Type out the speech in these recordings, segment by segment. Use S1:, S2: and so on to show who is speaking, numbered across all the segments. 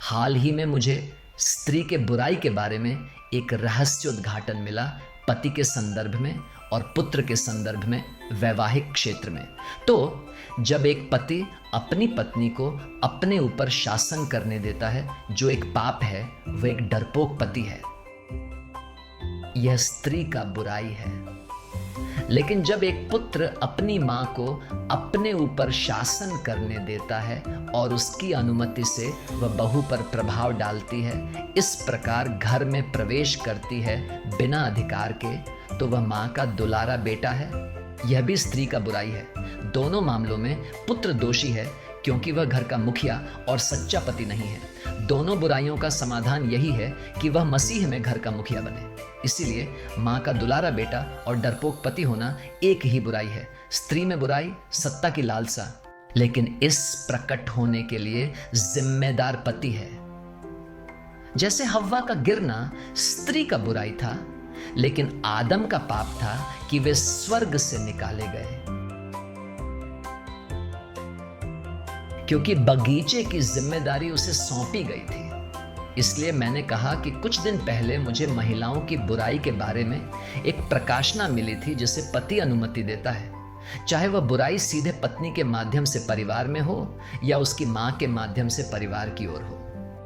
S1: हाल ही में मुझे स्त्री के बुराई के बारे में एक रहस्योद्घाटन मिला, पति के संदर्भ में और पुत्र के संदर्भ में, वैवाहिक क्षेत्र में। तो जब एक पति अपनी पत्नी को अपने ऊपर शासन करने देता है, जो एक पाप है, वह एक डरपोक पति है, यह स्त्री का बुराई है। लेकिन जब एक पुत्र अपनी मां को अपने ऊपर शासन करने देता है और उसकी अनुमति से वह बहू पर प्रभाव डालती है, इस प्रकार घर में प्रवेश करती है बिना अधिकार के, तो वह मां का दुलारा बेटा है। यह भी स्त्री का बुराई है। दोनों मामलों में पुत्र दोषी है, क्योंकि वह घर का मुखिया और सच्चा पति नहीं है। दोनों बुराइयों का समाधान यही है कि वह मसीह में घर का मुखिया बने। इसीलिए मां का दुलारा बेटा और डरपोक पति होना एक ही बुराई है। स्त्री में बुराई सत्ता की लालसा, लेकिन इस प्रकट होने के लिए जिम्मेदार पति है। जैसे हव्वा का गिरना स्त्री का बुराई था, लेकिन आदम का पाप था कि वे स्वर्ग से निकाले गए, क्योंकि बगीचे की जिम्मेदारी उसे सौंपी गई थी। इसलिए मैंने कहा कि कुछ दिन पहले मुझे महिलाओं की बुराई के बारे में एक प्रकाशना मिली थी, जिसे पति अनुमति देता है, चाहे वह बुराई सीधे पत्नी के माध्यम से परिवार में हो या उसकी मां के माध्यम से परिवार की ओर हो।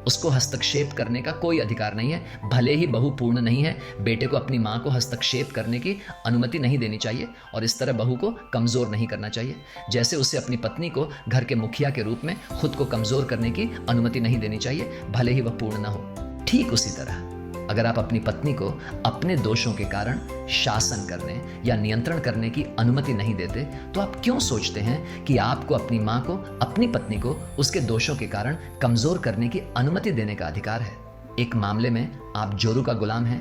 S1: उसको हस्तक्षेप करने का कोई अधिकार नहीं है। भले ही बहू पूर्ण नहीं है, बेटे को अपनी मां को हस्तक्षेप करने की अनुमति नहीं देनी चाहिए और इस तरह बहू को कमज़ोर नहीं करना चाहिए। जैसे उसे अपनी पत्नी को घर के मुखिया के रूप में खुद को कमज़ोर करने की अनुमति नहीं देनी चाहिए, भले ही वह पूर्ण न हो। ठीक उसी तरह अगर आप अपनी पत्नी को अपने दोषों के कारण शासन करने या नियंत्रण करने की अनुमति नहीं देते, तो आप क्यों सोचते हैं कि आपको अपनी मां को, अपनी पत्नी को उसके दोषों के कारण कमजोर करने की अनुमति देने का अधिकार है? एक मामले में आप जोरू का गुलाम हैं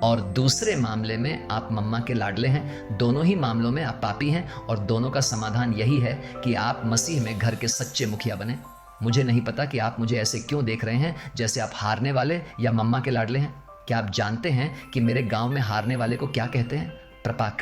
S1: और दूसरे मामले में आप मम्मा के लाडले हैं। दोनों ही मामलों में आप पापी हैं और दोनों का समाधान यही है कि आप मसीह में घर के सच्चे मुखिया बने। मुझे नहीं पता कि आप मुझे ऐसे क्यों देख रहे हैं, जैसे आप हारने वाले या मम्मा के लाडले हैं। क्या आप जानते हैं कि मेरे गांव में हारने वाले को क्या कहते हैं? प्रपाक।